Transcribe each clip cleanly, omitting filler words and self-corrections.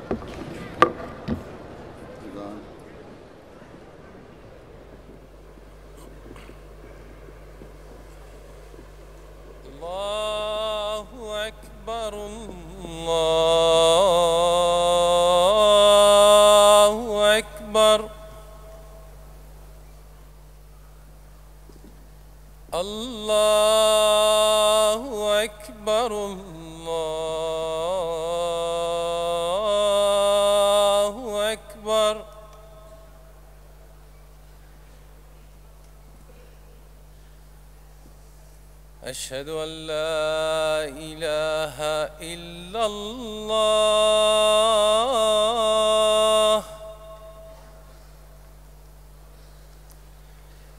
الله أكبر الله أكبر الله أكبر الله أكبر أشهد أن لا إله إلا الله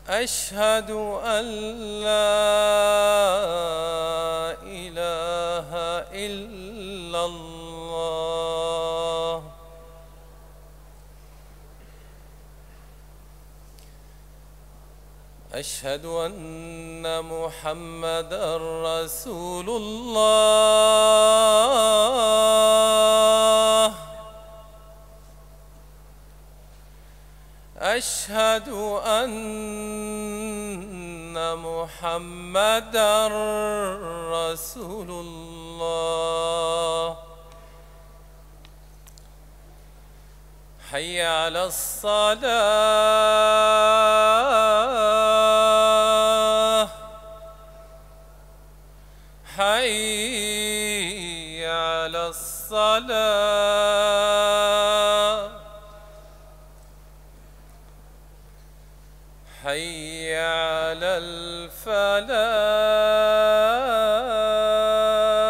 أشهد أن لا إله إلا الله أشهد أن محمدًا رسول الله أشهد أن محمدًا رسول الله حي على الصلاة حي على الصلاة حي على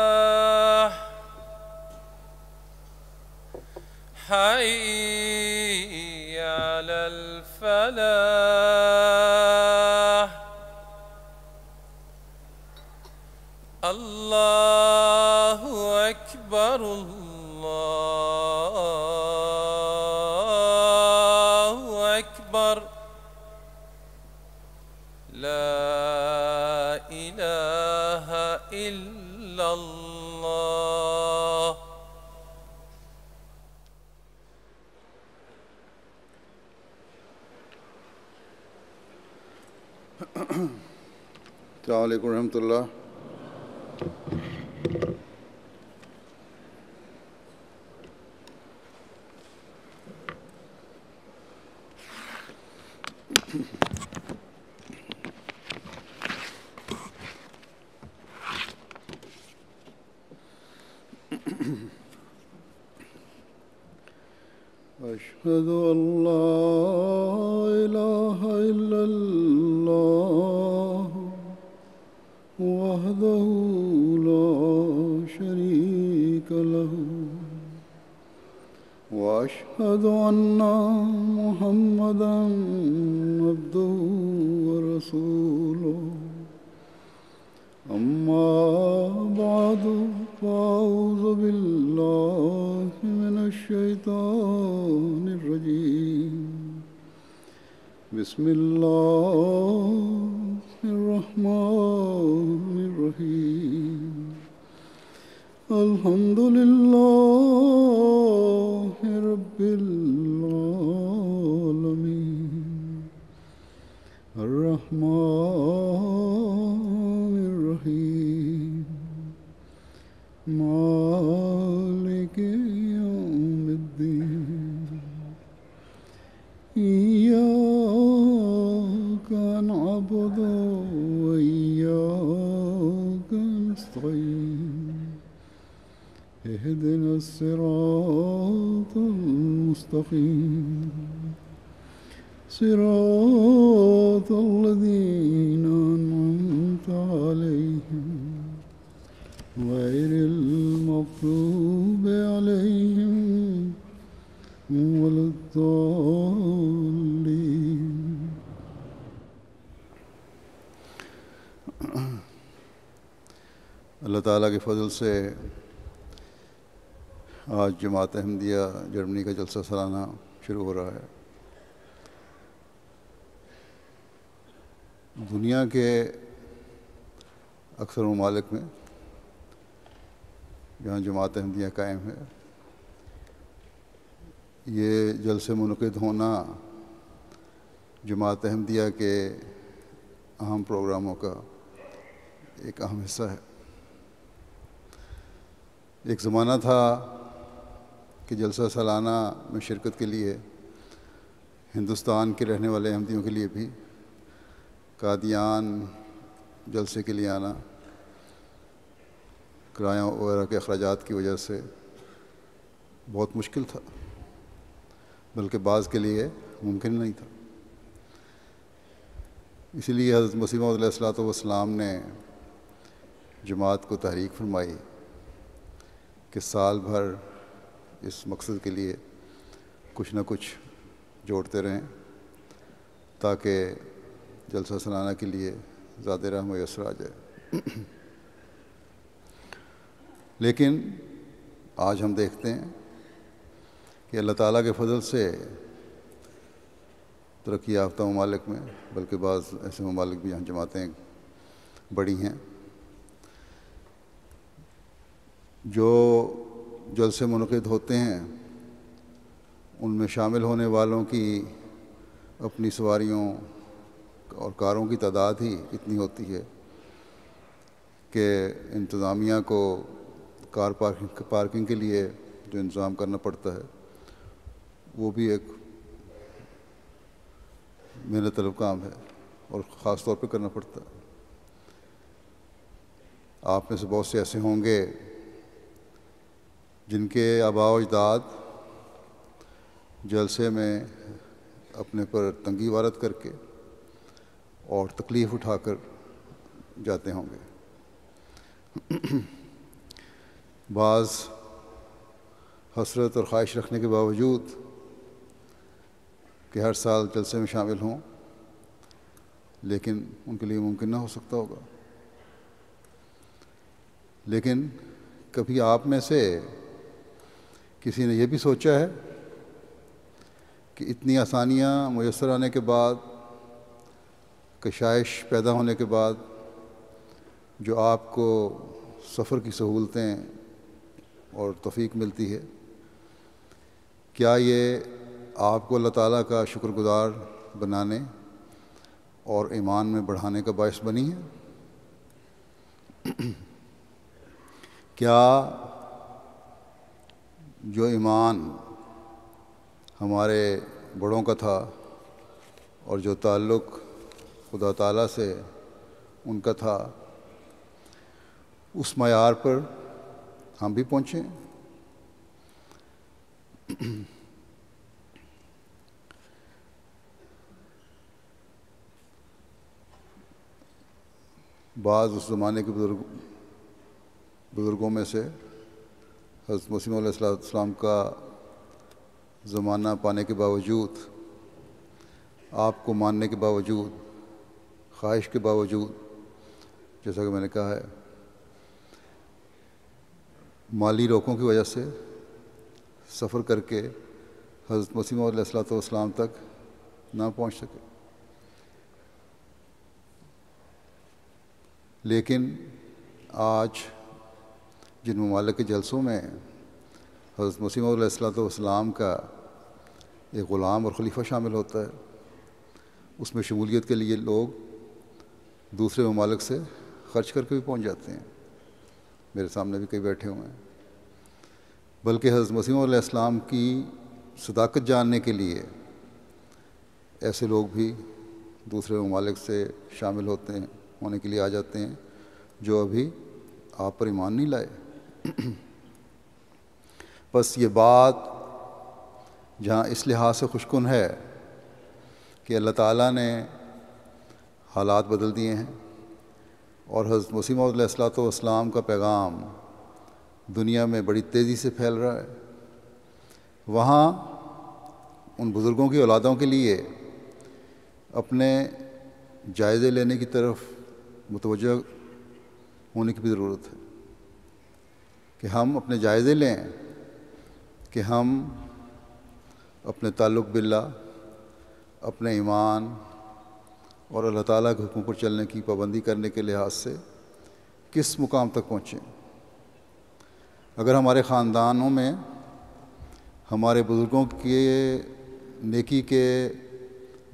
الفلاح حي على الفلاح الله أكبر الله أكبر لا إله إلا الله السلام علیکم ورحمۃ اللہ. أشهد أن لا إله إلا الله وحده لا شريك له وأشهد أن محمدًا عبده ورسوله أما بعد فأعوذ بالله من الشيطان الرجيم بسم الله الرحمن الرحيم الحمد لله رب العالمين الرحمن الرحيم مالك يوم الدين إياك نعبد وإياك نستعين اهدنا الصراط المستقيم صراط الذين أنعمت عليهم غير المغضوب عليهم ولا الضالين. اللہ تعالیٰ کے فضل سے آج جماعت احمدیہ جرمنی کا جلسہ سالانہ شروع ہو رہا ہے. دنیا کے اکثر ممالک میں جہاں جماعت احمدیہ قائم ہے یہ جلسے منعقد ہونا جماعت احمدیہ کے اہم پروگراموں کا ایک اہم حصہ ہے۔ ایک زمانہ تھا کہ جلسہ سالانہ میں شرکت کے لیے ہندوستان کے رہنے والے احمدیوں کے لیے بھی قادیان جلسے کے لیے آنا کرایہ وغیرہ کے اخراجات کی وجہ سے بہت مشکل تھا، بلکہ بعض کے لیے ممکن نہیں تھا۔ اسی لیے حضرت مسیح موعود علیہ الصلوۃ والسلام نے جماعت کو تحریک فرمائی کہ سال بھر اس مقصد کے لیے کچھ نہ کچھ جوڑتے رہیں تاکہ جلسہ سالانہ کے لیے زیادہ راہ میسر آ جائے۔ لیکن آج ہم دیکھتے ہیں کہ اللہ تعالیٰ کے فضل سے ترقی یافتہ ممالک میں، بلکہ بعض ایسے ممالک بھی جہاں جماعتیں بڑی ہیں، جو جلسے منعقد ہوتے ہیں ان میں شامل ہونے والوں کی اپنی سواریوں اور کاروں کی تعداد ہی اتنی ہوتی ہے کہ انتظامیہ کو کار پارکنگ کے لیے جو انتظام کرنا پڑتا ہے وہ بھی ایک محنت طلب کام ہے اور خاص طور پہ کرنا پڑتا ہے۔ آپ میں سے بہت سے ایسے ہوں گے جن کے آباء و اجداد جلسے میں اپنے پر تنگی وارد کر کے اور تکلیف اٹھا کر جاتے ہوں گے۔ بعض حسرت اور خواہش رکھنے کے باوجود کہ ہر سال جلسے میں شامل ہوں، لیکن ان کے لیے ممکن نہ ہو سکتا ہوگا۔ لیکن کبھی آپ میں سے کسی نے یہ بھی سوچا ہے کہ اتنی آسانیاں میسر آنے کے بعد، کشائش پیدا ہونے کے بعد جو آپ کو سفر کی سہولتیں اور توفیق ملتی ہے، کیا یہ آپ کو اللہ تعالیٰ کا شکر گزار بنانے اور ایمان میں بڑھانے کا باعث بنی ہے؟ کیا جو ایمان ہمارے بڑوں کا تھا اور جو تعلق خدا تعالیٰ سے ان کا تھا، اس معیار پر ہم بھی پہنچیں؟ بعض اس زمانے کے بزرگوں میں سے حضرت مسیح موعود علیہ السلام کا زمانہ پانے کے باوجود، آپ کو ماننے کے باوجود، خواہش کے باوجود، جیسا کہ میں نے کہا ہے، مالی روکوں کی وجہ سے سفر کر کے حضرت مسیح موعود علیہ السلام تک نہ پہنچ سکے۔ لیکن آج جن ممالک کے جلسوں میں حضرت مسیح موعود علیہ السلام کا ایک غلام اور خلیفہ شامل ہوتا ہے، اس میں شمولیت کے لیے لوگ دوسرے ممالک سے خرچ کر کے بھی پہنچ جاتے ہیں۔ میرے سامنے بھی کئی بیٹھے ہوئے ہیں۔ بلکہ حضرت مسیح موعود علیہ السلام کی صداقت جاننے کے لیے ایسے لوگ بھی دوسرے ممالک سے شامل ہونے کے لیے آ جاتے ہیں جو ابھی آپ پر ایمان نہیں لائے۔ بس یہ بات جہاں اس لحاظ سے خوشکن ہے کہ اللہ تعالیٰ نے حالات بدل دیے ہیں اور حضرت مسیح موعود علیہ السلام کا پیغام دنیا میں بڑی تیزی سے پھیل رہا ہے، وہاں ان بزرگوں کی اولادوں کے لیے اپنے جائزے لینے کی طرف متوجہ ہونے کی بھی ضرورت ہے کہ ہم اپنے جائزے لیں کہ ہم اپنے تعلق باللہ، اپنے ایمان اور اللہ تعالیٰ کے حکم پر چلنے کی پابندی کرنے کے لحاظ سے کس مقام تک پہنچیں۔ اگر ہمارے خاندانوں میں ہمارے بزرگوں کے نیکی کے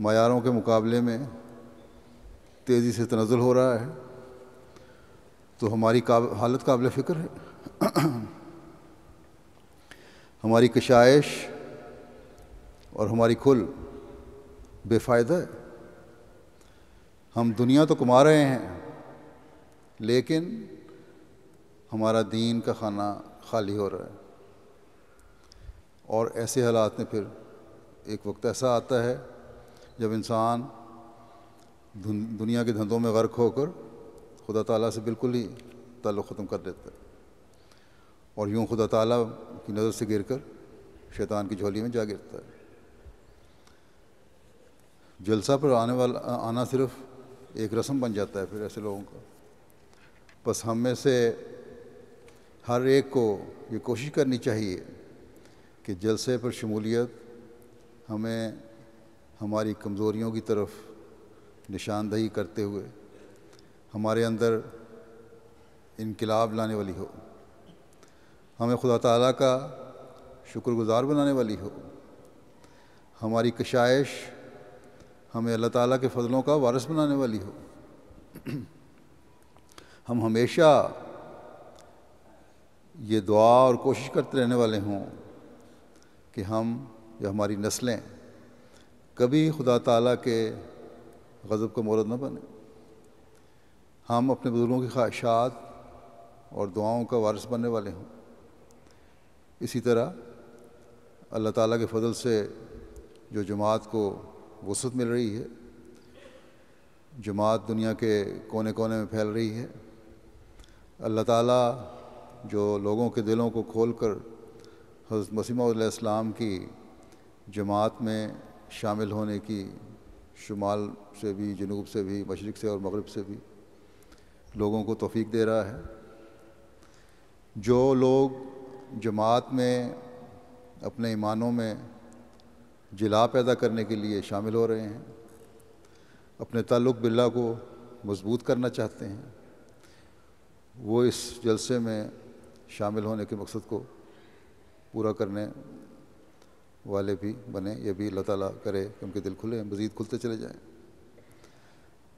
معیاروں کے مقابلے میں تیزی سے تنزل ہو رہا ہے، تو ہماری حالت قابل فکر ہے۔ ہماری کشائش اور ہماری کھل بے فائدہ ہے۔ ہم دنیا تو کما رہے ہیں، لیکن ہمارا دین کا خانہ خالی ہو رہا ہے۔ اور ایسے حالات میں پھر ایک وقت ایسا آتا ہے جب انسان دنیا کے دھندوں میں غرق ہو کر خدا تعالیٰ سے بالکل ہی تعلق ختم کر دیتا ہے، اور یوں خدا تعالیٰ کی نظر سے گر کر شیطان کی جھولی میں جا گرتا ہے۔ جلسہ پر آنا صرف ایک رسم بن جاتا ہے پھر ایسے لوگوں کا۔ بس ہم میں سے ہر ایک کو یہ کوشش کرنی چاہیے کہ جلسے پر شمولیت ہمیں ہماری کمزوریوں کی طرف نشاندہی کرتے ہوئے ہمارے اندر انقلاب لانے والی ہو، ہمیں خدا تعالیٰ کا شکر گزار بنانے والی ہو۔ ہماری کشائش ہمیں اللہ تعالیٰ کے فضلوں کا وارث بنانے والی ہو۔ ہم ہمیشہ یہ دعا اور کوشش کرتے رہنے والے ہوں کہ ہم یا ہماری نسلیں کبھی خدا تعالیٰ کے غضب کا مورد نہ بنیں۔ ہم اپنے بزرگوں کی خواہشات اور دعاؤں کا وارث بننے والے ہوں۔ اسی طرح اللہ تعالیٰ کے فضل سے جو جماعت کو وسعت مل رہی ہے، جماعت دنیا کے کونے کونے میں پھیل رہی ہے، اللہ تعالیٰ جو لوگوں کے دلوں کو کھول کر حضرت مسیح موعود علیہ السلام کی جماعت میں شامل ہونے کی شمال سے بھی، جنوب سے بھی، مشرق سے اور مغرب سے بھی لوگوں کو توفیق دے رہا ہے۔ جو لوگ جماعت میں اپنے ایمانوں میں جلا پیدا کرنے کے لیے شامل ہو رہے ہیں، اپنے تعلق باللہ کو مضبوط کرنا چاہتے ہیں، وہ اس جلسے میں شامل ہونے کے مقصد کو پورا کرنے والے بھی بنیں۔ یہ بھی اللہ تعالیٰ کرے کہ ان کے دل کھلے، مزید کھلتے چلے جائیں۔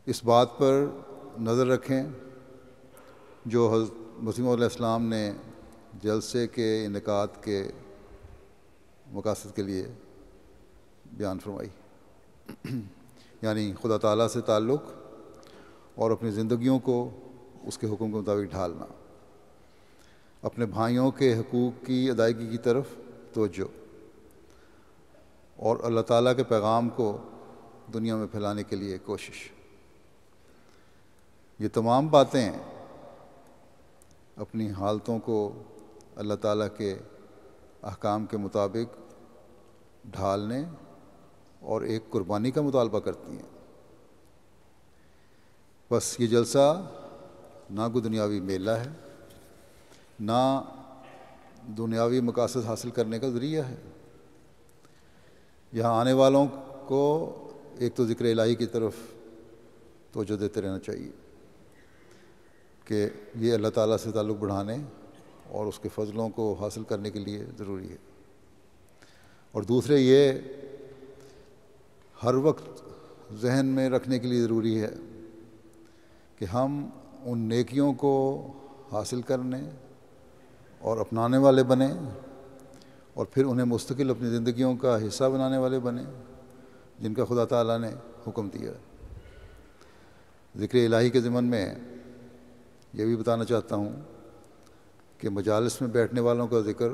اس بات پر نظر رکھیں جو حضرت مسیح موعود علیہ السلام نے جلسے کے انعقاد کے مقاصد کے لیے بیان فرمائی، یعنی خدا تعالیٰ سے تعلق اور اپنی زندگیوں کو اس کے حکم کے مطابق ڈھالنا، اپنے بھائیوں کے حقوق کی ادائیگی کی طرف توجہ، اور اللہ تعالیٰ کے پیغام کو دنیا میں پھیلانے کے لیے کوشش۔ یہ تمام باتیں اپنی حالتوں کو اللہ تعالیٰ کے احکام کے مطابق ڈھالنے اور ایک قربانی کا مطالبہ کرتی ہیں۔ بس یہ جلسہ نہ کوئی دنیاوی میلہ ہے، نہ دنیاوی مقاصد حاصل کرنے کا ذریعہ ہے۔ یہاں آنے والوں کو ایک تو ذکر الہی کی طرف توجہ دیتے رہنا چاہیے کہ یہ اللہ تعالیٰ سے تعلق بڑھانے اور اس کے فضلوں کو حاصل کرنے کے لیے ضروری ہے، اور دوسرے یہ ہر وقت ذہن میں رکھنے کے لیے ضروری ہے کہ ہم ان نیکیوں کو حاصل کرنے اور اپنانے والے بنیں، اور پھر انہیں مستقل اپنی زندگیوں کا حصہ بنانے والے بنیں جن کا خدا تعالیٰ نے حکم دیا ہے۔ ذکر الہی کے ضمن میں یہ بھی بتانا چاہتا ہوں کہ مجالس میں بیٹھنے والوں کا ذکر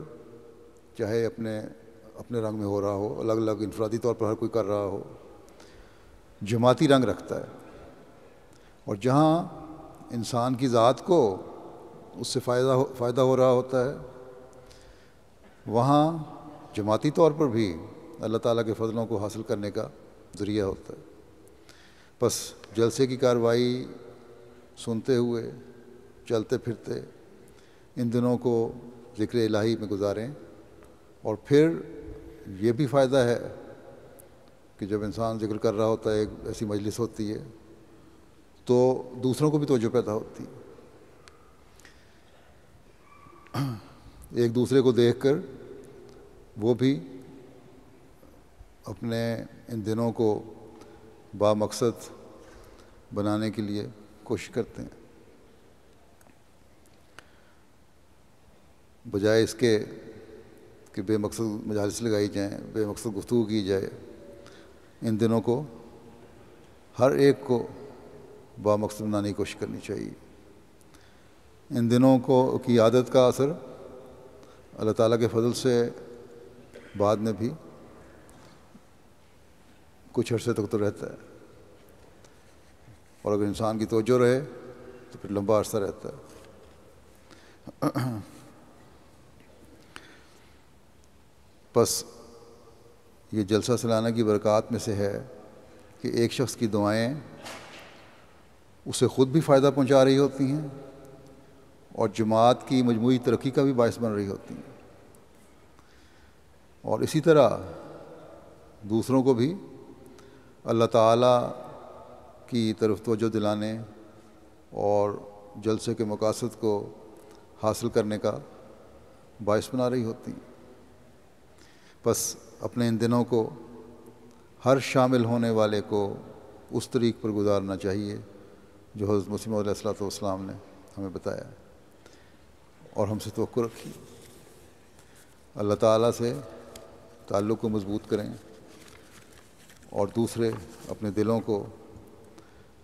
چاہے اپنے رنگ میں ہو رہا ہو، الگ الگ انفرادی طور پر ہر کوئی کر رہا ہو، جماعتی رنگ رکھتا ہے، اور جہاں انسان کی ذات کو اس سے فائدہ ہو رہا ہوتا ہے، وہاں جماعتی طور پر بھی اللہ تعالیٰ کے فضلوں کو حاصل کرنے کا ذریعہ ہوتا ہے۔ بس جلسے کی کارروائی سنتے ہوئے چلتے پھرتے ان دنوں کو ذکر الہی میں گزاریں، اور پھر یہ بھی فائدہ ہے کہ جب انسان ذکر کر رہا ہوتا ہے، ایک ایسی مجلس ہوتی ہے تو دوسروں کو بھی توجہ پیدا ہوتی ہے، ایک دوسرے کو دیکھ کر وہ بھی اپنے ان دنوں کو بامقصد بنانے کے لیے کوشش کرتے ہیں، بجائے اس کے کہ بے مقصد مجالس لگائی جائیں، بے مقصد گفتگو کی جائے۔ ان دنوں کو ہر ایک کو بامقصد بنانے کی کوشش کرنی چاہیے۔ ان دنوں کی عادت کا اثر اللہ تعالیٰ کے فضل سے بعد میں بھی کچھ عرصے تک تو رہتا ہے، اور اگر انسان کی توجہ رہے تو پھر لمبا عرصہ رہتا ہے۔ بس یہ جلسہ سالانہ کی برکات میں سے ہے کہ ایک شخص کی دعائیں اسے خود بھی فائدہ پہنچا رہی ہوتی ہیں اور جماعت کی مجموعی ترقی کا بھی باعث بن رہی ہوتی ہیں، اور اسی طرح دوسروں کو بھی اللہ تعالیٰ کی طرف توجہ دلانے اور جلسے کے مقاصد کو حاصل کرنے کا باعث بنا رہی ہوتی ہیں۔ بس اپنے ان دنوں کو ہر شامل ہونے والے کو اس طریق پر گزارنا چاہیے جو حضرت مسیح موعود علیہ السلام نے ہمیں بتایا اور ہم سے توقع رکھی۔ اللہ تعالیٰ سے تعلق کو مضبوط کریں اور دوسرے اپنے دلوں کو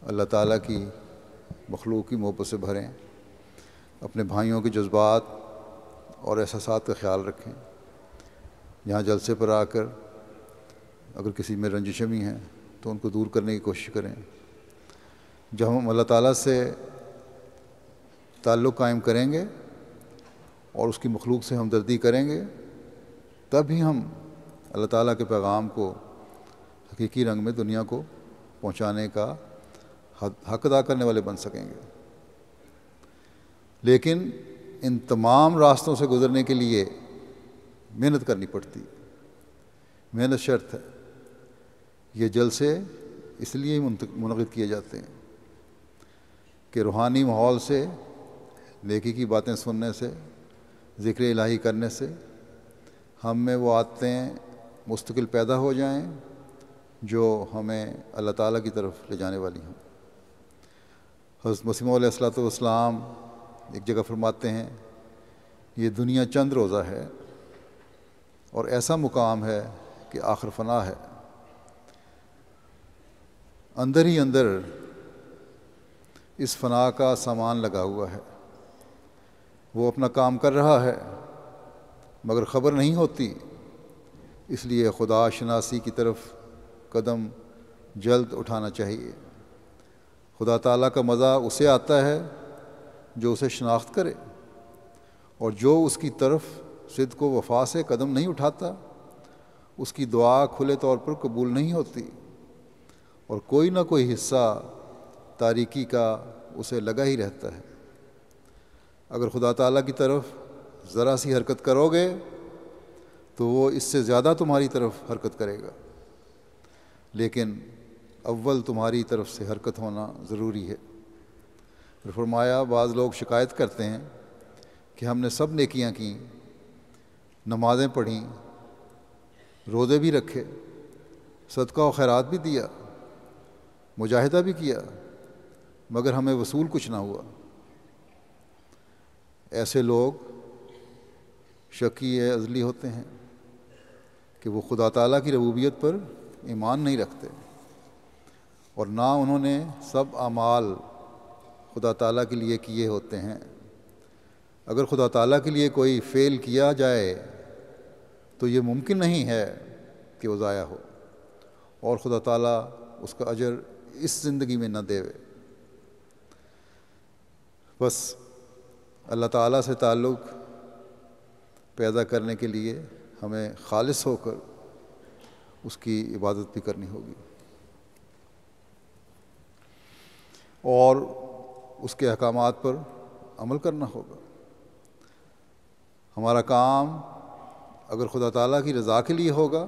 اللہ تعالیٰ کی مخلوق کی محبت سے بھریں، اپنے بھائیوں کے جذبات اور احساسات کا خیال رکھیں۔ یہاں جلسے پر آ کر اگر کسی میں رنجشیں بھی ہیں تو ان کو دور کرنے کی کوشش کریں۔ جب ہم اللہ تعالیٰ سے تعلق قائم کریں گے اور اس کی مخلوق سے ہمدردی کریں گے، تب ہی ہم اللہ تعالیٰ کے پیغام کو حقیقی رنگ میں دنیا کو پہنچانے کا حق ادا کرنے والے بن سکیں گے۔ لیکن ان تمام راستوں سے گزرنے کے لیے محنت کرنی پڑتی، محنت شرط ہے۔ یہ جلسے اس لیے منعقد کیے جاتے ہیں کہ روحانی ماحول سے، نیکی کی باتیں سننے سے، ذکر الہی کرنے سے ہم میں وہ عادتیں مستقل پیدا ہو جائیں جو ہمیں اللہ تعالیٰ کی طرف لے جانے والی ہوں۔ حضرت مسیح موعود علیہ السلام ایک جگہ فرماتے ہیں، یہ دنیا چند روزہ ہے اور ایسا مقام ہے کہ آخر فنا ہے۔ اندر ہی اندر اس فنا کا سامان لگا ہوا ہے، وہ اپنا کام کر رہا ہے مگر خبر نہیں ہوتی، اس لیے خدا شناسی کی طرف قدم جلد اٹھانا چاہیے۔ خدا تعالیٰ کا مزہ اسے آتا ہے جو اسے شناخت کرے، اور جو اس کی طرف صدق و وفا سے قدم نہیں اٹھاتا اس کی دعا کھلے طور پر قبول نہیں ہوتی، اور کوئی نہ کوئی حصہ تاریکی کا اسے لگا ہی رہتا ہے۔ اگر خدا تعالیٰ کی طرف ذرا سی حرکت کرو گے تو وہ اس سے زیادہ تمہاری طرف حرکت کرے گا، لیکن اول تمہاری طرف سے حرکت ہونا ضروری ہے۔ پھر فرمایا، بعض لوگ شکایت کرتے ہیں کہ ہم نے سب نیکیاں کیں، نمازیں پڑھیں، روزے بھی رکھے، صدقہ و خیرات بھی دیا، مجاہدہ بھی کیا، مگر ہمیں وصول کچھ نہ ہوا۔ ایسے لوگ شکی ازلی ہوتے ہیں کہ وہ خدا تعالیٰ کی ربوبیت پر ایمان نہیں رکھتے، اور نہ انہوں نے سب اعمال خدا تعالیٰ کے لیے کیے ہوتے ہیں۔ اگر خدا تعالیٰ کے لیے کوئی فعل کیا جائے تو یہ ممکن نہیں ہے کہ وہ ضائع ہو، اور خدا تعالیٰ اس کا اجر اس زندگی میں نہ دے۔ بس اللہ تعالیٰ سے تعلق پیدا کرنے کے لیے ہمیں خالص ہو کر اس کی عبادت بھی کرنی ہوگی اور اس کے احکامات پر عمل کرنا ہوگا۔ ہمارا کام اگر خدا تعالیٰ کی رضا کے لیے ہوگا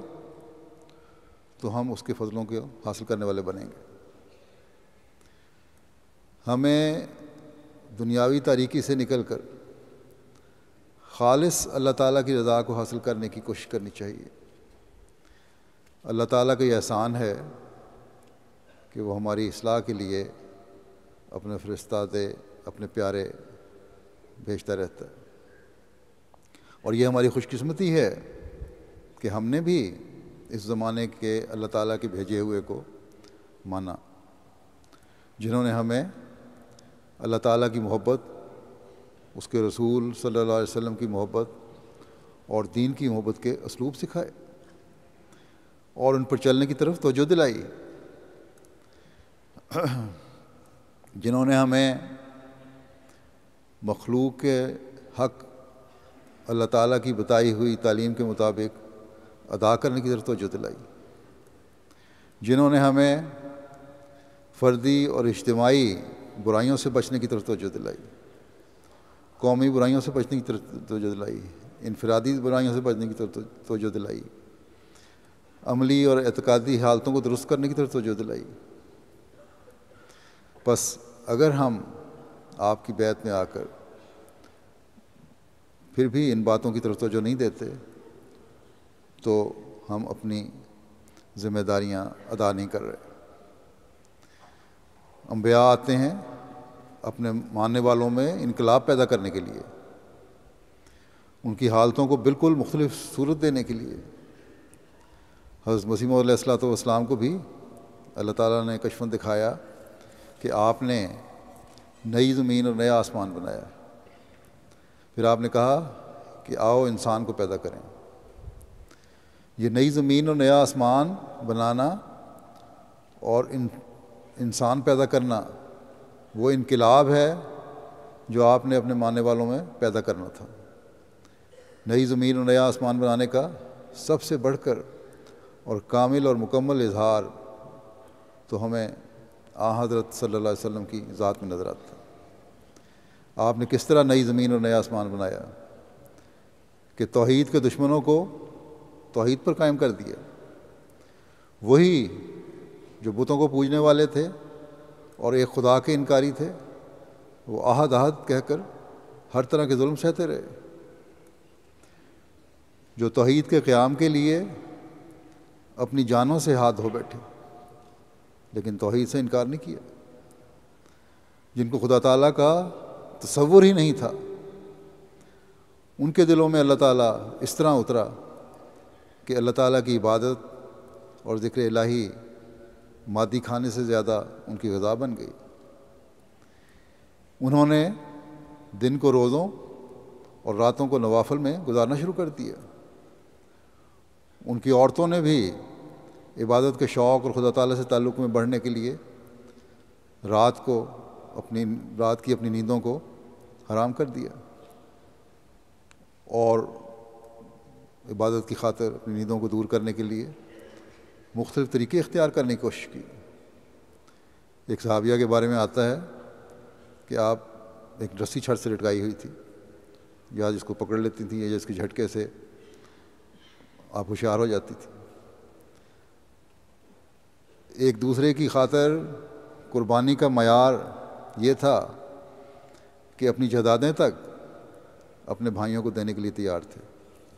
تو ہم اس کے فضلوں کو حاصل کرنے والے بنیں گے۔ ہمیں دنیاوی تاریکی سے نکل کر خالص اللہ تعالیٰ کی رضا کو حاصل کرنے کی کوشش کرنی چاہیے۔ اللہ تعالیٰ کا یہ احسان ہے کہ وہ ہماری اصلاح کے لیے اپنے فرستادے، اپنے پیارے بھیجتا رہتا ہے، اور یہ ہماری خوش قسمتی ہے کہ ہم نے بھی اس زمانے کے اللہ تعالیٰ کے بھیجے ہوئے کو مانا، جنہوں نے ہمیں اللہ تعالیٰ کی محبت، اس کے رسول صلی اللہ علیہ وسلم کی محبت اور دین کی محبت کے اسلوب سکھائے اور ان پر چلنے کی طرف توجہ دلائی، جنہوں نے ہمیں مخلوق کے حق اللہ تعالیٰ کی بتائی ہوئی تعلیم کے مطابق ادا کرنے کی طرف توجہ دلائی، جنہوں نے ہمیں فردی اور اجتماعی برائیوں سے بچنے کی طرف توجہ دلائی، قومی برائیوں سے بچنے کی طرف توجہ دلائی، انفرادی برائیوں سے بچنے کی طرف توجہ دلائی، عملی اور اعتقادی حالتوں کو درست کرنے کی طرف توجہ دلائی۔ بس اگر ہم آپ کی بیعت میں آ کر پھر بھی ان باتوں کی طرف توجہ نہیں دیتے تو ہم اپنی ذمہ داریاں ادا نہیں کر رہے۔ انبیاء آتے ہیں اپنے ماننے والوں میں انقلاب پیدا کرنے کے لیے، ان کی حالتوں کو بالکل مختلف صورت دینے کے لیے۔ حضرت مسیح موعود علیہ الصلوۃ والسلام کو بھی اللہ تعالیٰ نے کشفاً دکھایا کہ آپ نے نئی زمین اور نیا آسمان بنایا، پھر آپ نے کہا کہ آؤ انسان کو پیدا کریں۔ یہ نئی زمین اور نیا آسمان بنانا اور انسان پیدا کرنا وہ انقلاب ہے جو آپ نے اپنے ماننے والوں میں پیدا کرنا تھا۔ نئی زمین اور نیا آسمان بنانے کا سب سے بڑھ کر اور کامل اور مکمل اظہار تو ہمیں حضرت صلی اللہ علیہ وسلم کی ذات میں نظر آتا ہے۔ آپ نے کس طرح نئی زمین اور نیا آسمان بنایا کہ توحید کے دشمنوں کو توحید پر قائم کر دیا۔ وہی جو بتوں کو پوجنے والے تھے اور ایک خدا کے انکاری تھے، وہ احد احد کہہ کر ہر طرح کے ظلم سہتے رہے۔ جو توحید کے قیام کے لیے اپنی جانوں سے ہاتھ دھو بیٹھے لیکن توحید سے انکار نہیں کیا، جن کو خدا تعالیٰ کا تصور ہی نہیں تھا، ان کے دلوں میں اللہ تعالیٰ اس طرح اترا کہ اللہ تعالیٰ کی عبادت اور ذکر الہی مادی کھانے سے زیادہ ان کی غذا بن گئی۔ انہوں نے دن کو روزوں اور راتوں کو نوافل میں گزارنا شروع کر دیا۔ ان کی عورتوں نے بھی عبادت کے شوق اور خدا تعالیٰ سے تعلق میں بڑھنے کے لیے رات کی اپنی نیندوں کو حرام کر دیا اور عبادت کی خاطر اپنی نیندوں کو دور کرنے کے لیے مختلف طریقے اختیار کرنے کی کوشش کی۔ ایک صحابیہ کے بارے میں آتا ہے کہ آپ ایک رسی چھڑ سے لٹکائی ہوئی تھی، یا جس کو پکڑ لیتی تھیں یا جس کے جھٹکے سے آپ ہوشیار ہو جاتی تھی۔ ایک دوسرے کی خاطر قربانی کا معیار یہ تھا کہ اپنی جائیدادیں تک اپنے بھائیوں کو دینے کے لیے تیار تھے،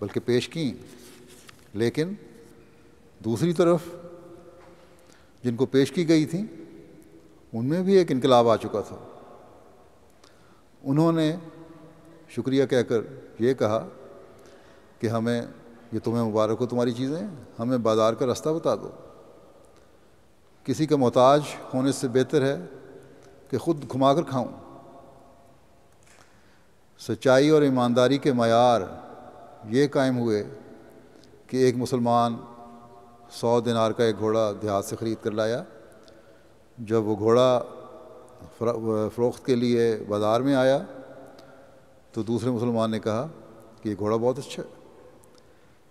بلکہ پیش کیں، لیکن دوسری طرف جن کو پیش کی گئی تھیں ان میں بھی ایک انقلاب آ چکا تھا۔ انہوں نے شکریہ کہہ کر یہ کہا کہ ہمیں یہ تمہیں مبارک ہو تمہاری چیزیں، ہمیں بازار کا راستہ بتا دو۔ کسی کا محتاج ہونے سے بہتر ہے کہ خود گھما کر کھاؤں۔ سچائی اور ایمانداری کے معیار یہ قائم ہوئے کہ ایک مسلمان 100 دینار کا ایک گھوڑا دیہات سے خرید کر لایا۔ جب وہ گھوڑا فروخت کے لیے بازار میں آیا تو دوسرے مسلمان نے کہا کہ یہ گھوڑا بہت اچھا ہے،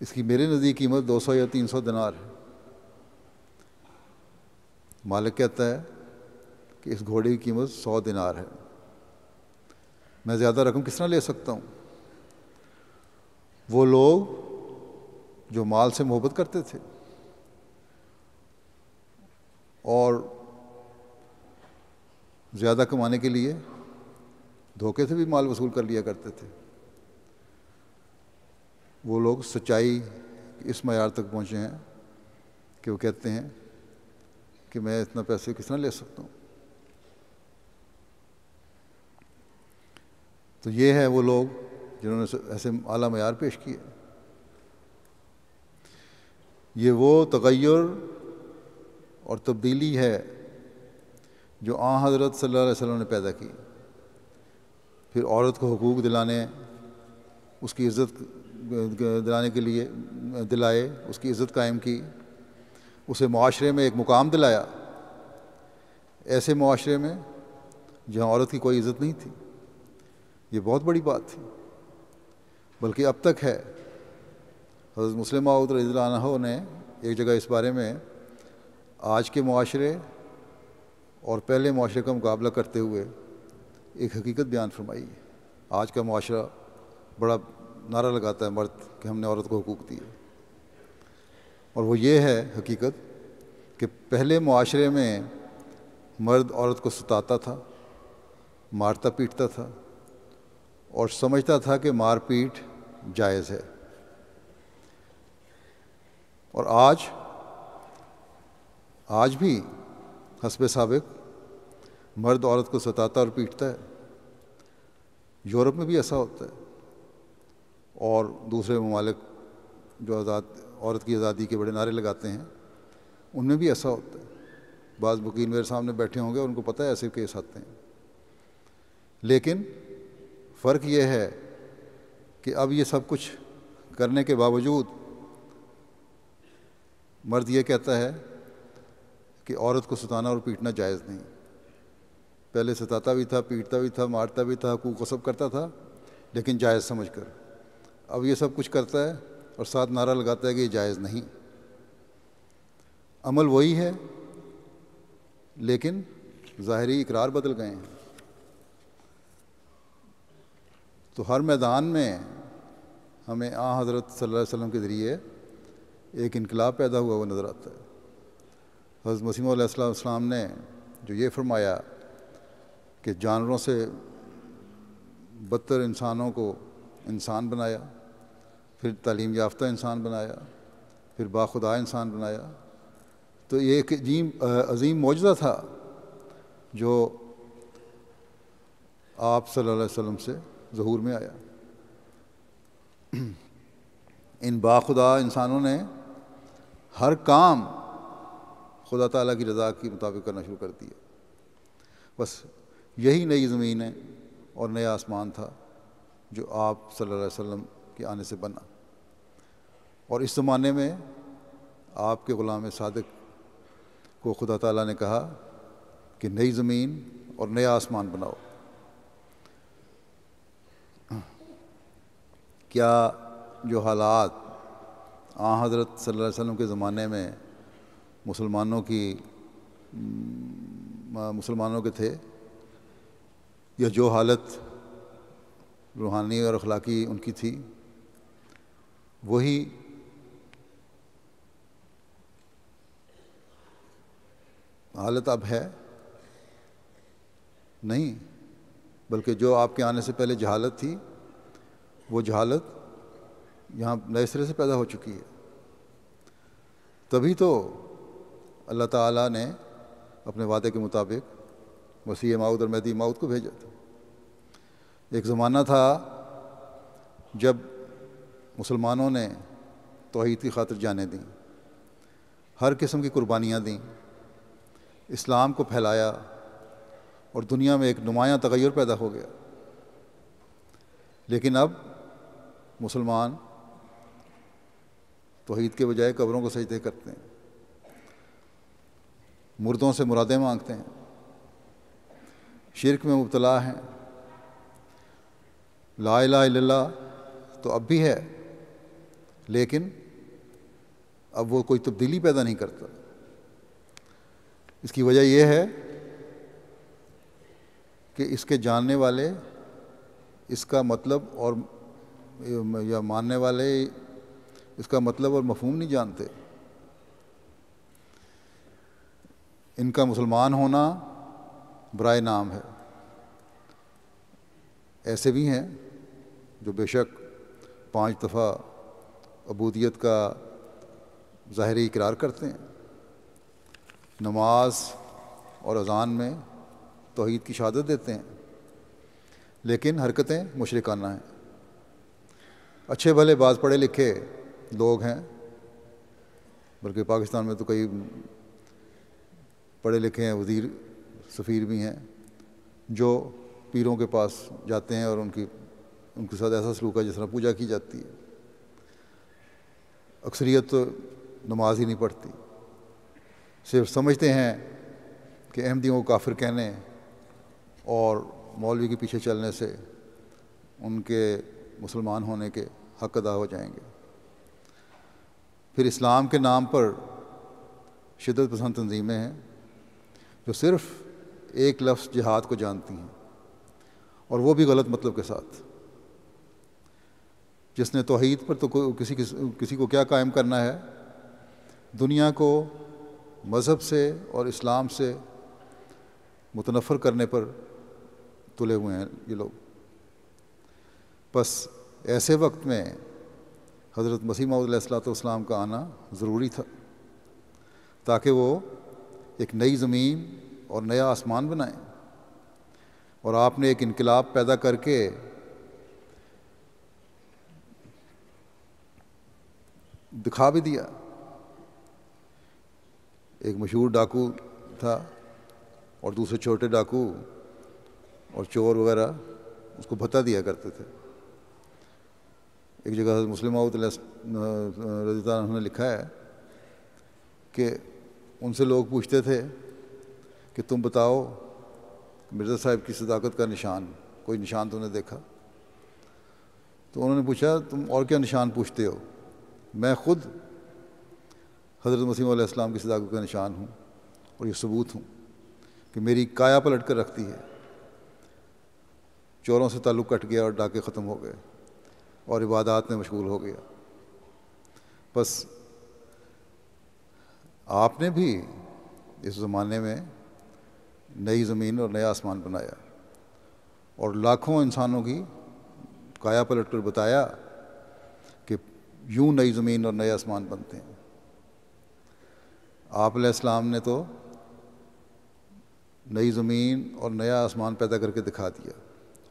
اس کی میرے نزدیک قیمت 200 یا 300 دینار ہے۔ مالک کہتا ہے کہ اس گھوڑے کی قیمت 100 دینار ہے، میں زیادہ رقم کس طرح لے سکتا ہوں؟ وہ لوگ جو مال سے محبت کرتے تھے اور زیادہ کمانے کے لیے دھوکے سے بھی مال وصول کر لیا کرتے تھے، وہ لوگ سچائی اس معیار تک پہنچے ہیں کہ وہ کہتے ہیں کہ میں اتنا پیسے کس طرح لے سکتا ہوں. تو یہ ہے وہ لوگ جنہوں نے ایسے اعلیٰ معیار پیش کیے. یہ وہ تغیر اور تبدیلی ہے جو آن حضرت صلی اللہ علیہ وسلم نے پیدا کی. پھر عورت کو حقوق دلانے، اس کی عزت دلانے کے لیے دلائے، اس کی عزت قائم کی، اسے معاشرے میں ایک مقام دلایا، ایسے معاشرے میں جہاں عورت کی کوئی عزت نہیں تھی. یہ بہت بڑی بات تھی، بلکہ اب تک ہے. حضرت مسلم موعود رضی اللہ عنہ نے ایک جگہ اس بارے میں آج کے معاشرے اور پہلے معاشرے کا مقابلہ کرتے ہوئے ایک حقیقت بیان فرمائی. آج کا معاشرہ بڑا نعرہ لگاتا ہے مرد کہ ہم نے عورت کو حقوق دیے، اور وہ یہ ہے حقیقت کہ پہلے معاشرے میں مرد عورت کو ستاتا تھا، مارتا پیٹتا تھا، اور سمجھتا تھا کہ مار پیٹ جائز ہے. اور آج بھی حسب سابق مرد عورت کو ستاتا اور پیٹتا ہے. یورپ میں بھی ایسا ہوتا ہے، اور دوسرے ممالک جو عورت کی آزادی کے بڑے نعرے لگاتے ہیں ان میں بھی ایسا ہوتا ہے. بعض وکیل میرے سامنے بیٹھے ہوں گے، ان کو پتہ ہے ایسے کیس آتے ہیں. لیکن فرق یہ ہے کہ اب یہ سب کچھ کرنے کے باوجود مرد یہ کہتا ہے کہ عورت کو ستانا اور پیٹنا جائز نہیں. پہلے ستاتا بھی تھا، پیٹتا بھی تھا، مارتا بھی تھا، حقوق غصب کرتا تھا، لیکن جائز سمجھ کر. اب یہ سب کچھ کرتا ہے اور ساتھ نعرہ لگاتا ہے کہ یہ جائز نہیں. عمل وہی ہے، لیکن ظاہری اقرار بدل گئے ہیں. تو ہر میدان میں ہمیں آن حضرت صلی اللہ علیہ وسلم کے ذریعے ایک انقلاب پیدا ہوا وہ نظر آتا ہے. حضرت مسیح علیہ السلام نے جو یہ فرمایا کہ جانوروں سے بدتر انسانوں کو انسان بنایا، پھر تعلیم یافتہ انسان بنایا، پھر باخدا انسان بنایا، تو یہ ایک عظیم معجزہ تھا جو آپ صلی اللہ علیہ وسلم سے ظہور میں آیا. ان باخدا انسانوں نے ہر کام خدا تعالیٰ کی رضا کے مطابق کرنا شروع کر دیا. بس یہی نئی زمین ہے اور نیا آسمان تھا جو آپ صلی اللہ علیہ وسلم کے آنے سے بنا. اور اس زمانے میں آپ کے غلام صادق کو خدا تعالیٰ نے کہا کہ نئی زمین اور نیا آسمان بناؤ. کیا جو حالات آن حضرت صلی اللہ علیہ وسلم کے زمانے میں مسلمانوں کے تھے، یا جو حالت روحانی اور اخلاقی ان کی تھی، وہی حالت اب ہے؟ نہیں، بلکہ جو آپ کے آنے سے پہلے جہالت تھی، وہ جہالت یہاں نئے سرے سے پیدا ہو چکی ہے. تبھی تو اللہ تعالیٰ نے اپنے وعدے کے مطابق مسیح موعود اور مہدی موعود کو بھیجا تھا. ایک زمانہ تھا جب مسلمانوں نے توحید کی خاطر جانیں دیں، ہر قسم کی قربانیاں دیں، اسلام کو پھیلایا، اور دنیا میں ایک نمایاں تغیر پیدا ہو گیا. لیکن اب مسلمان توحید کے بجائے قبروں کو سجدے کرتے ہیں، مردوں سے مرادیں مانگتے ہیں، شرک میں مبتلا ہیں. لا الہ الا اللہ تو اب بھی ہے، لیکن اب وہ کوئی تبدیلی پیدا نہیں کرتا. اس کی وجہ یہ ہے کہ اس کے جاننے والے اس کا مطلب اور یا ماننے والے اس کا مطلب اور مفہوم نہیں جانتے. ان کا مسلمان ہونا برائے نام ہے. ایسے بھی ہیں جو بے شک 5 دفعہ عبودیت کا ظاہری اقرار کرتے ہیں، نماز اور اذان میں توحید کی شہادت دیتے ہیں، لیکن حرکتیں مشرکانہ ہیں۔ اچھے بھلے بعض پڑھے لکھے لوگ ہیں، بلکہ پاکستان میں تو کئی پڑھے لکھے ہیں، وزیر سفیر بھی ہیں، جو پیروں کے پاس جاتے ہیں اور ان کے ساتھ ایسا سلوک ہے جس طرح پوجا کی جاتی ہے۔ اکثریت تو نماز ہی نہیں پڑھتی، صرف سمجھتے ہیں کہ احمدیوں کو کافر کہنے اور مولوی کے پیچھے چلنے سے ان کے مسلمان ہونے کے حق ادا ہو جائیں گے۔ پھر اسلام کے نام پر شدت پسند تنظیمیں ہیں جو صرف ایک لفظ جہاد کو جانتی ہیں، اور وہ بھی غلط مطلب کے ساتھ۔ جس نے توحید پر تو کسی کو کیا قائم کرنا ہے، دنیا کو مذہب سے اور اسلام سے متنفر کرنے پر تلے ہوئے ہیں یہ لوگ۔ بس ایسے وقت میں حضرت مسیح موعود علیہ الصلوۃ والسلام کا آنا ضروری تھا، تاکہ وہ ایک نئی زمین اور نیا آسمان بنائیں، اور آپ نے ایک انقلاب پیدا کر کے دکھا بھی دیا۔ ایک مشہور ڈاکو تھا اور دوسرے چھوٹے ڈاکو اور چور وغیرہ اس کو بھتا دیا کرتے تھے۔ ایک جگہ حضرت مسلم موعود رضی اللہ عنہ نے لکھا ہے کہ ان سے لوگ پوچھتے تھے کہ تم بتاؤ مرزا صاحب کی صداقت کا نشان، کوئی نشان تم نے دیکھا؟ تو انہوں نے پوچھا تم اور کیا نشان پوچھتے ہو، میں خود حضرت مسیح علیہ السلام کی صداقت کا نشان ہوں، اور یہ ثبوت ہوں کہ میری کایا پلٹ کر رکھتی ہے۔ چوروں سے تعلق کٹ گیا اور ڈاکے ختم ہو گئے اور عبادات میں مشغول ہو گیا۔ بس آپ نے بھی اس زمانے میں نئی زمین اور نیا آسمان بنایا اور لاکھوں انسانوں کی کایا پلٹ کر بتایا کہ یوں نئی زمین اور نئے آسمان بنتے ہیں۔ آپ علیہ السلام نے تو نئی زمین اور نیا آسمان پیدا کر کے دکھا دیا،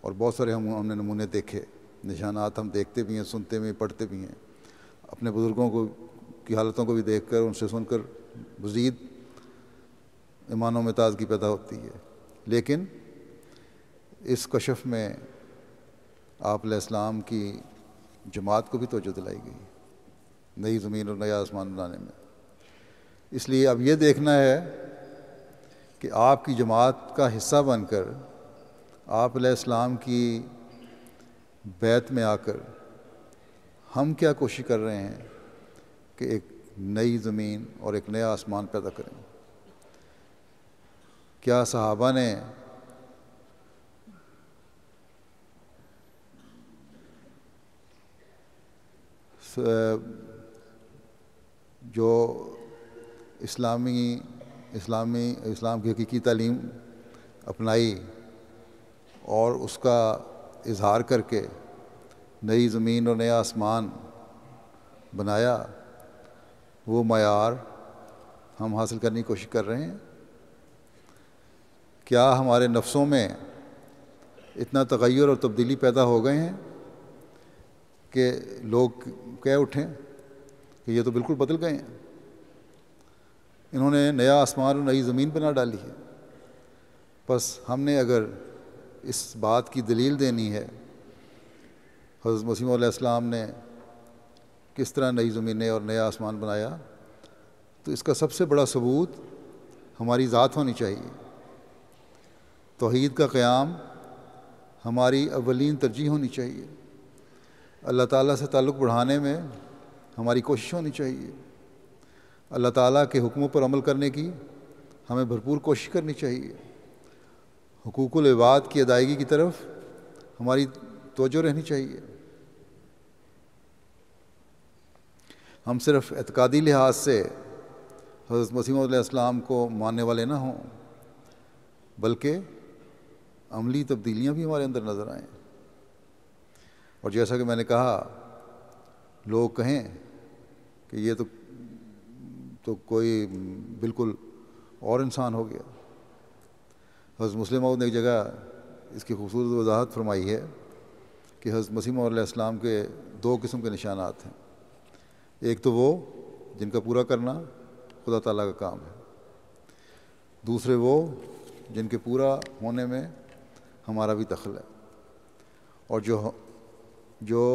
اور بہت سارے ہم نے نمونے دیکھے، نشانات ہم دیکھتے بھی ہیں، سنتے بھی ہیں، پڑھتے بھی ہیں۔ اپنے بزرگوں کی حالتوں کو بھی دیکھ کر، ان سے سن کر مزید ایمانوں میں تازگی پیدا ہوتی ہے۔ لیکن اس کشف میں آپ علیہ السلام کی جماعت کو بھی توجہ دلائی گئی، نئی زمین اور نیا آسمان بنانے میں۔ اس لیے اب یہ دیکھنا ہے کہ آپ کی جماعت کا حصہ بن کر آپ علیہ السلام کی بیعت میں آ کر ہم کیا کوشش کر رہے ہیں کہ ایک نئی زمین اور ایک نیا آسمان پیدا کریں۔ کیا صحابہ نے جو اسلام کی حقیقی تعلیم اپنائی اور اس کا اظہار کر کے نئی زمین اور نیا آسمان بنایا، وہ معیار ہم حاصل کرنے کی کوشش کر رہے ہیں؟ کیا ہمارے نفسوں میں اتنا تغیر اور تبدیلی پیدا ہو گئے ہیں کہ لوگ کہہ اٹھیں کہ یہ تو بالکل بدل گئے ہیں، انہوں نے نیا آسمان اور نئی زمین بنا ڈالی ہے؟ بس ہم نے اگر اس بات کی دلیل دینی ہے حضرت مسیح علیہ السلام نے کس طرح نئی زمینیں اور نیا آسمان بنایا، تو اس کا سب سے بڑا ثبوت ہماری ذات ہونی چاہیے۔ توحید کا قیام ہماری اولین ترجیح ہونی چاہیے، اللہ تعالیٰ سے تعلق بڑھانے میں ہماری کوشش ہونی چاہیے، اللہ تعالیٰ کے حکموں پر عمل کرنے کی ہمیں بھرپور کوشش کرنی چاہیے، حقوق العباد کی ادائیگی کی طرف ہماری توجہ رہنی چاہیے۔ ہم صرف اعتقادی لحاظ سے حضرت مسیح علیہ السلام کو ماننے والے نہ ہوں، بلکہ عملی تبدیلیاں بھی ہمارے اندر نظر آئیں، اور جیسا کہ میں نے کہا، لوگ کہیں کہ یہ تو کوئی بالکل اور انسان ہو گیا۔ حضرت مسلم موعود نے ایک جگہ اس کی خوبصورت وضاحت فرمائی ہے کہ حضرت مسیح موعود علیہ السلام کے 2 قسم کے نشانات ہیں۔ ایک تو وہ جن کا پورا کرنا خدا تعالیٰ کا کام ہے، دوسرے وہ جن کے پورا ہونے میں ہمارا بھی دخل ہے، اور جو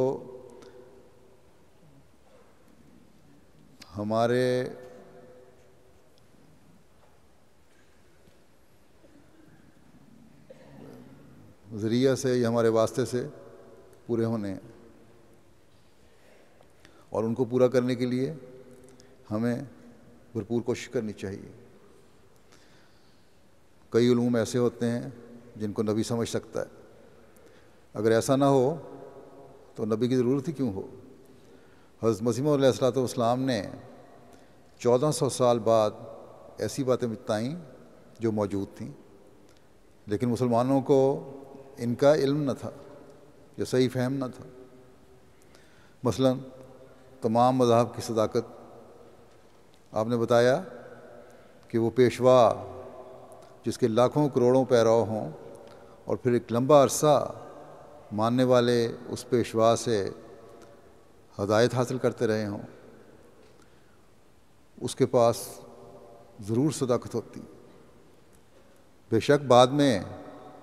ہمارے ذریعہ سے یا ہمارے واسطے سے پورے ہونے ہیں، اور ان کو پورا کرنے کے لیے ہمیں بھرپور کوشش کرنی چاہیے۔ کئی علوم ایسے ہوتے ہیں جن کو نبی سمجھ سکتا ہے، اگر ایسا نہ ہو تو نبی کی ضرورت ہی کیوں ہو؟ حضرت مسیح موعود علیہ السلام نے 1400 سال بعد ایسی باتیں بتائیں جو موجود تھیں، لیکن مسلمانوں کو ان کا علم نہ تھا یا صحیح فہم نہ تھا۔ مثلا تمام مذاہب کی صداقت، آپ نے بتایا کہ وہ پیشوا جس کے لاکھوں کروڑوں پیرو ہوں اور پھر ایک لمبا عرصہ ماننے والے اس پیشوا سے ہدایت حاصل کرتے رہے ہوں، اس کے پاس ضرور صداقت ہوتی۔ بے شک بعد میں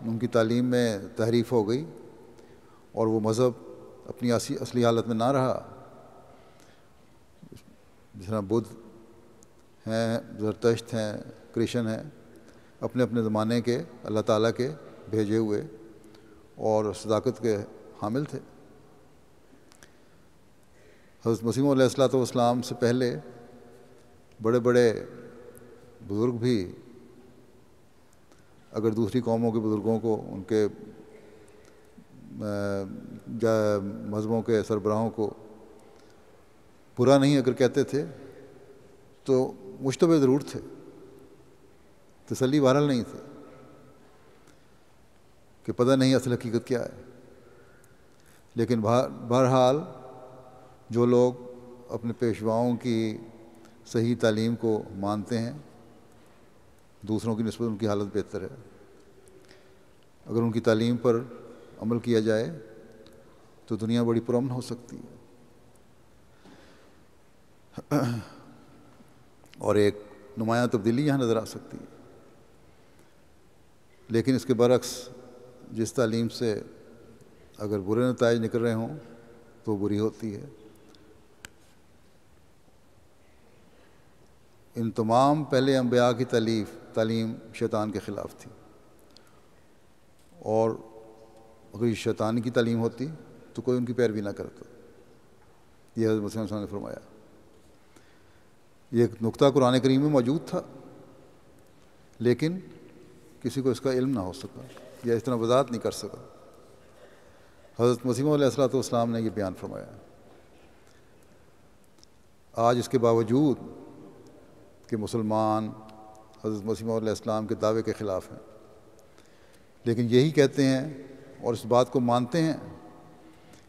ان کی تعلیم میں تحریف ہو گئی اور وہ مذہب اپنی اصلی حالت میں نہ رہا۔ جس طرح بدھ ہیں، زرتشت ہیں، کرشن ہیں، اپنے اپنے زمانے کے اللہ تعالیٰ کے بھیجے ہوئے اور صداقت کے حامل تھے۔ حضرت مسیح موعود علیہ السلام سے پہلے بڑے بڑے بزرگ بھی اگر دوسری قوموں کے بزرگوں کو، ان کے مذہبوں کے سربراہوں کو برا نہیں اگر کہتے تھے تو مشتبہ ضرور تھے، تسلی بہرحال نہیں تھی کہ پتہ نہیں اصل حقیقت کیا ہے۔ لیکن بہرحال جو لوگ اپنے پیشواؤں کی صحیح تعلیم کو مانتے ہیں، دوسروں کی نسبت ان کی حالت بہتر ہے۔ اگر ان کی تعلیم پر عمل کیا جائے تو دنیا بڑی پرامن ہو سکتی ہے، اور ایک نمایاں تبدیلی یہاں نظر آ سکتی ہے۔ لیکن اس کے برعکس جس تعلیم سے اگر برے نتائج نکل رہے ہوں تو وہ بری ہوتی ہے۔ ان تمام پہلے انبیاء کی تعلیم شیطان کے خلاف تھی، اور اگر یہ شیطان کی تعلیم ہوتی تو کوئی ان کی پیروی نہ کرتا۔ یہ حضرت مسیح نے فرمایا۔ یہ ایک نقطہ قرآن کریم میں موجود تھا، لیکن کسی کو اس کا علم نہ ہو سکا یا اس طرح وضاحت نہیں کر سکا۔ حضرت مسیح علیہ السلام نے یہ بیان فرمایا۔ آج اس کے باوجود کہ مسلمان حضرت مسیح علیہ السلام کے دعوے کے خلاف ہیں، لیکن یہی کہتے ہیں اور اس بات کو مانتے ہیں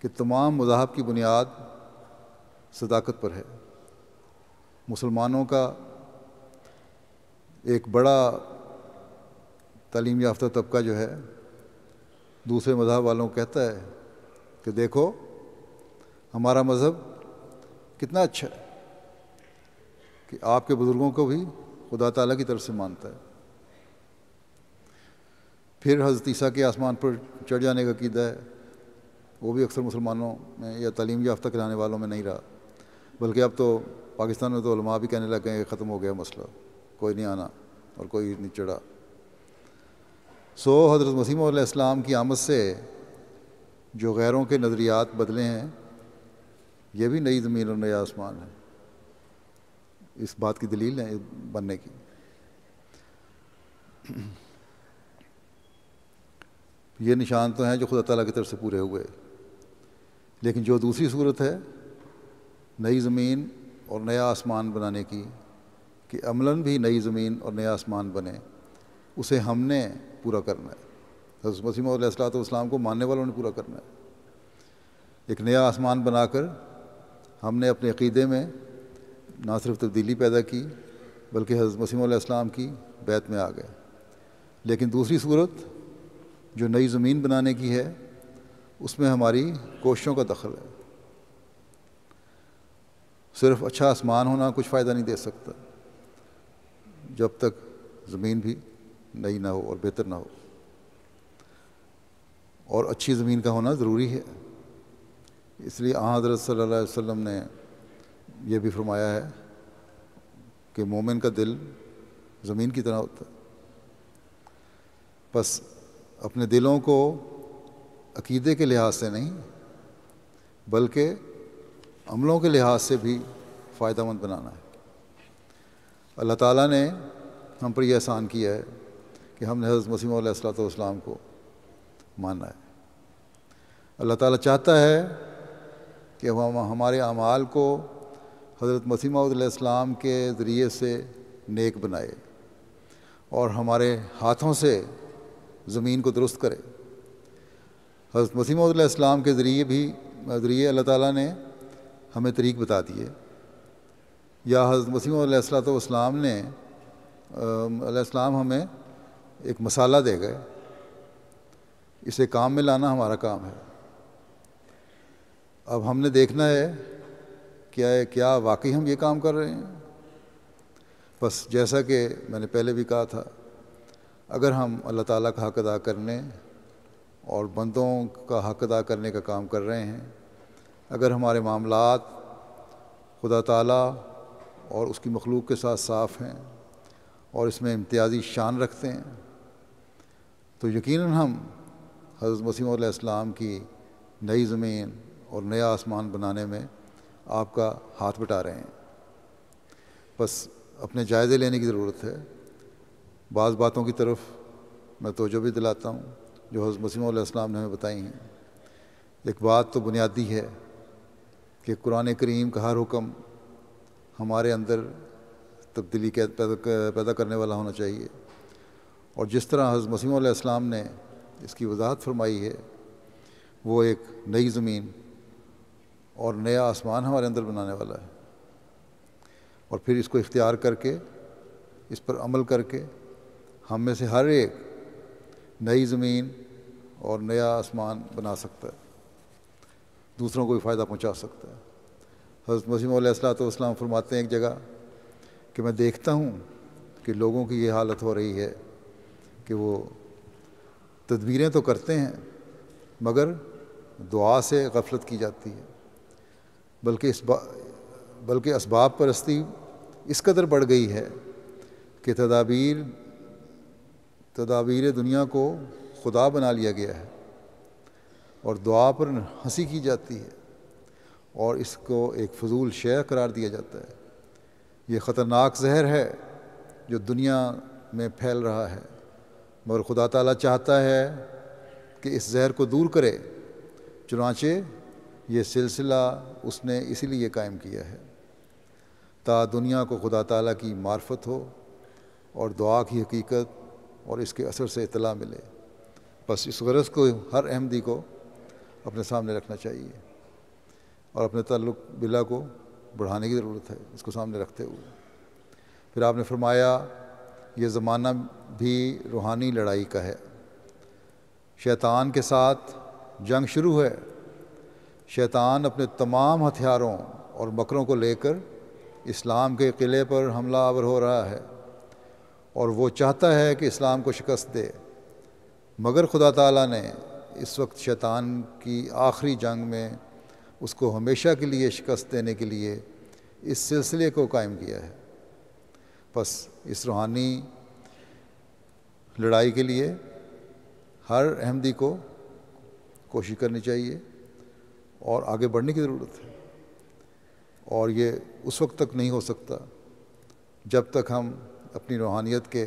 کہ تمام مذاہب کی بنیاد صداقت پر ہے۔ مسلمانوں کا ایک بڑا تعلیم یافتہ طبقہ جو ہے دوسرے مذہب والوں کو کہتا ہے کہ دیکھو ہمارا مذہب کتنا اچھا ہے کہ آپ کے بزرگوں کو بھی خدا تعالیٰ کی طرف سے مانتا ہے۔ پھر حضرت عیسیٰ کے آسمان پر چڑھ جانے کا عقیدہ ہے، وہ بھی اکثر مسلمانوں میں یا تعلیم یافتہ کرانے والوں میں نہیں رہا، بلکہ اب تو پاکستان میں تو علماء بھی کہنے لگے ہیں کہ ختم ہو گیا مسئلہ، کوئی نہیں آنا اور کوئی نہیں چڑھا۔ حضرت مسیح علیہ السلام کی آمد سے جو غیروں کے نظریات بدلے ہیں، یہ بھی نئی زمین اور نیا آسمان ہے، اس بات کی دلیل ہے بننے کی۔ یہ نشان تو ہیں جو خدا تعالیٰ کی طرف سے پورے ہوئے، لیکن جو دوسری صورت ہے نئی زمین اور نیا آسمان بنانے کی، کہ عملاً بھی نئی زمین اور نیا آسمان بنے، اسے ہم نے پورا کرنا ہے۔ حضرت مسیح علیہ السلام کو ماننے والوں نے پورا کرنا ہے۔ ایک نیا آسمان بنا کر ہم نے اپنے عقیدے میں نہ صرف تبدیلی پیدا کی بلکہ حضرت مسیح علیہ السلام کی بیعت میں آ گئے۔ لیکن دوسری صورت جو نئی زمین بنانے کی ہے اس میں ہماری کوششوں کا دخل ہے۔ صرف اچھا آسمان ہونا کچھ فائدہ نہیں دے سکتا جب تک زمین بھی نئی نہ ہو اور بہتر نہ ہو، اور اچھی زمین کا ہونا ضروری ہے۔ اس لیے حضرت صلی اللہ علیہ وسلم نے یہ بھی فرمایا ہے کہ مومن کا دل زمین کی طرح ہوتا ہے۔ بس اپنے دلوں کو عقیدے کے لحاظ سے نہیں بلکہ عملوں کے لحاظ سے بھی فائدہ مند بنانا ہے۔ اللہ تعالیٰ نے ہم پر یہ احسان کیا ہے کہ ہم نے حضرت مسیح علیہ السلام کو ماننا ہے۔ اللہ تعالیٰ چاہتا ہے کہ ہم ہمارے اعمال کو حضرت مسیح موعود علیہ السلام کے ذریعے سے نیک بنائے اور ہمارے ہاتھوں سے زمین کو درست کرے۔ حضرت مسیح موعود علیہ السلام کے ذریعے اللہ تعالیٰ نے ہمیں طریق بتا دیے، یا حضرت مسیح موعود علیہ السلام ہمیں ایک مسالہ دے گئے، اسے کام میں لانا ہمارا کام ہے۔ اب ہم نے دیکھنا ہے کیا واقعی ہم یہ کام کر رہے ہیں۔ بس جیسا کہ میں نے پہلے بھی کہا تھا، اگر ہم اللہ تعالیٰ کا حق ادا کرنے اور بندوں کا حق ادا کرنے کا کام کر رہے ہیں، اگر ہمارے معاملات خدا تعالیٰ اور اس کی مخلوق کے ساتھ صاف ہیں اور اس میں امتیازی شان رکھتے ہیں، تو یقیناً ہم حضرت مسیح علیہ السلام کی نئی زمین اور نیا آسمان بنانے میں آپ کا ہاتھ بٹا رہے ہیں۔ بس اپنے جائزے لینے کی ضرورت ہے۔ بعض باتوں کی طرف میں توجہ بھی دلاتا ہوں جو حضرت مسیح علیہ السلام نے ہمیں بتائی ہیں۔ ایک بات تو بنیادی ہے کہ قرآن کریم کا ہر حکم ہمارے اندر تبدیلی پیدا کرنے والا ہونا چاہیے، اور جس طرح حضرت مسیح علیہ السلام نے اس کی وضاحت فرمائی ہے، وہ ایک نئی زمین اور نیا آسمان ہمارے اندر بنانے والا ہے، اور پھر اس کو اختیار کر کے اس پر عمل کر کے ہم میں سے ہر ایک نئی زمین اور نیا آسمان بنا سکتا ہے، دوسروں کو بھی فائدہ پہنچا سکتا ہے۔ حضرت مسیح علیہ السلام فرماتے ہیں ایک جگہ کہ میں دیکھتا ہوں کہ لوگوں کی یہ حالت ہو رہی ہے کہ وہ تدبیریں تو کرتے ہیں مگر دعا سے غفلت کی جاتی ہے، بلکہ اسباب پرستی اس قدر بڑھ گئی ہے کہ تدابیر دنیا کو خدا بنا لیا گیا ہے، اور دعا پر ہنسی کی جاتی ہے اور اس کو ایک فضول شے قرار دیا جاتا ہے۔ یہ خطرناک زہر ہے جو دنیا میں پھیل رہا ہے، مگر خدا تعالیٰ چاہتا ہے کہ اس زہر کو دور کرے، چنانچہ یہ سلسلہ اس نے اسی لیے قائم کیا ہے تا دنیا کو خدا تعالیٰ کی معرفت ہو اور دعا کی حقیقت اور اس کے اثر سے اطلاع ملے۔ بس اس غرض کو ہر احمدی کو اپنے سامنے رکھنا چاہیے اور اپنے تعلق باللہ کو بڑھانے کی ضرورت ہے، اس کو سامنے رکھتے ہوئے۔ پھر آپ نے فرمایا یہ زمانہ بھی روحانی لڑائی کا ہے، شیطان کے ساتھ جنگ شروع ہے۔ شیطان اپنے تمام ہتھیاروں اور مکروں کو لے کر اسلام کے قلعے پر حملہ آور ہو رہا ہے، اور وہ چاہتا ہے کہ اسلام کو شکست دے، مگر خدا تعالیٰ نے اس وقت شیطان کی آخری جنگ میں اس کو ہمیشہ کے لیے شکست دینے کے لیے اس سلسلے کو قائم کیا ہے۔ بس اس روحانی لڑائی کے لیے ہر احمدی کو کوشش کرنی چاہیے اور آگے بڑھنے کی ضرورت ہے، اور یہ اس وقت تک نہیں ہو سکتا جب تک ہم اپنی روحانیت کے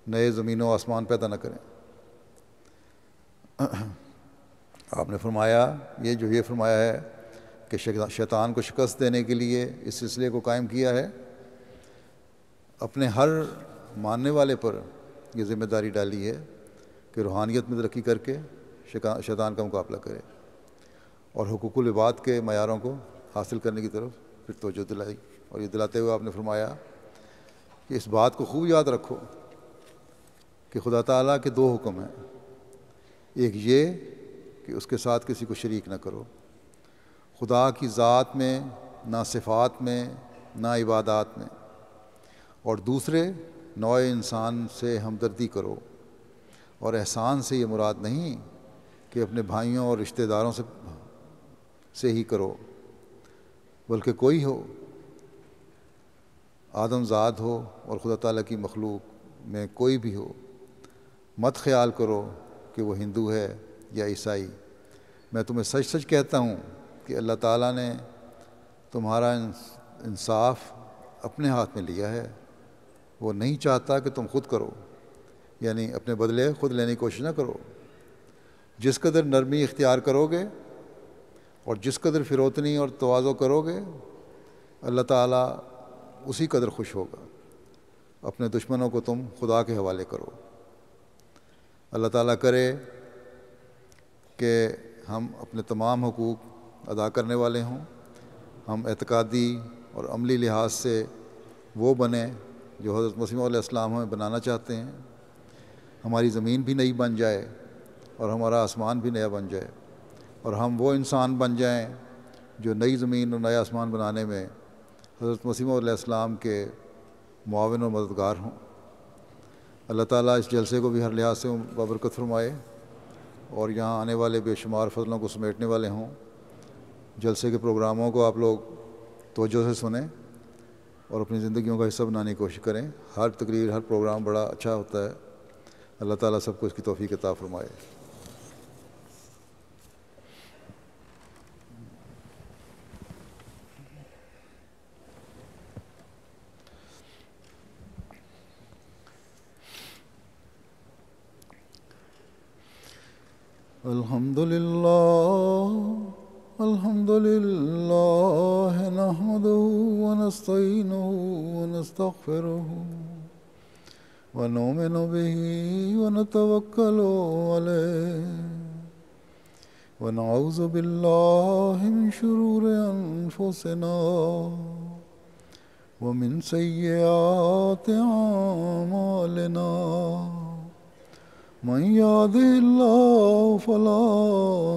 نئے زمین و آسمان پیدا نہ کریں۔ آپ نے فرمایا یہ فرمایا ہے کہ شیطان کو شکست دینے کے لیے اس سلسلے کو قائم کیا ہے، اپنے ہر ماننے والے پر یہ ذمہ داری ڈالی ہے کہ روحانیت میں ترقی کر کے شیطان کا مقابلہ کرے اور حقوق العباد کے معیاروں کو حاصل کرنے کی طرف پھر توجہ دلائی، اور یہ دلاتے ہوئے آپ نے فرمایا کہ اس بات کو خوب یاد رکھو کہ خدا تعالیٰ کے دو حکم ہیں، ایک یہ کہ اس کے ساتھ کسی کو شریک نہ کرو، خدا کی ذات میں، نہ صفات میں، نہ عبادات میں، اور دوسرے نوع انسان سے ہمدردی کرو، اور احسان سے یہ مراد نہیں کہ اپنے بھائیوں اور رشتہ داروں سے ہی کرو، بلکہ کوئی ہو، آدم ذات ہو اور خدا تعالیٰ کی مخلوق میں کوئی بھی ہو، مت خیال کرو کہ وہ ہندو ہے یا عیسائی، میں تمہیں سچ سچ کہتا ہوں کہ اللہ تعالیٰ نے تمہارا انصاف اپنے ہاتھ میں لیا ہے، وہ نہیں چاہتا کہ تم خود کرو، یعنی اپنے بدلے خود لینے کی کوشش نہ کرو، جس قدر نرمی اختیار کرو گے اور جس قدر فروتنی اور تواضع کرو گے اللہ تعالیٰ اسی قدر خوش ہوگا، اپنے دشمنوں کو تم خدا کے حوالے کرو۔ اللہ تعالیٰ کرے کہ ہم اپنے تمام حقوق ادا کرنے والے ہوں، ہم اعتقادی اور عملی لحاظ سے وہ بنیں جو حضرت مسیح علیہ السلام ہمیں بنانا چاہتے ہیں، ہماری زمین بھی نئی بن جائے اور ہمارا آسمان بھی نیا بن جائے، اور ہم وہ انسان بن جائیں جو نئی زمین اور نیا آسمان بنانے میں حضرت مسیح علیہ السلام کے معاون اور مددگار ہوں۔ اللہ تعالیٰ اس جلسے کو بھی ہر لحاظ سے بابرکت فرمائے اور یہاں آنے والے بے شمار فضلوں کو سمیٹنے والے ہوں۔ جلسے کے پروگراموں کو آپ لوگ توجہ سے سنیں اور اپنی زندگیوں کا حصہ بنانے کی کوشش کریں۔ ہر تقریر، ہر پروگرام بڑا اچھا ہوتا ہے۔ اللہ تعالیٰ سب کو اس کی توفیق عطا فرمائے۔ الحمد لله نحمده ونستعينه ونستغفره ونؤمن به ونتوكل عليه ونعوذ بالله من شرور أنفسنا ومن سيئات أعمالنا من يهده الله فلا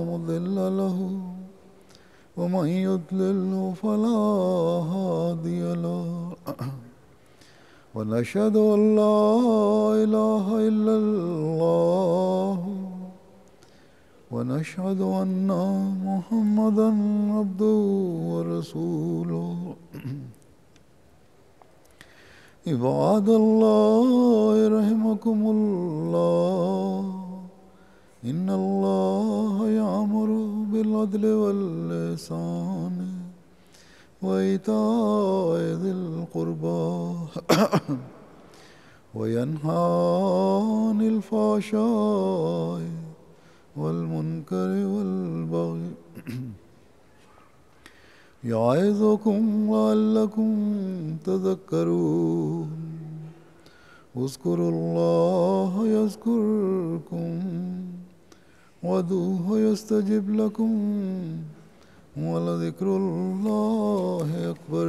مضل له ومن يضلل فلا هادي له ونشهد أن لا إله إلا الله ونشهد أن محمدا عبده ورسوله عباد الله رحمكم الله إن الله يأمر بالعدل والإحسان وإيتاء ذي القربى وينهى عن الفحشاء والمنكر والبغي يعظكم لعلكم تذكرون اذكروا الله يذكركم وادعوه يستجب لكم ولذكر الله أكبر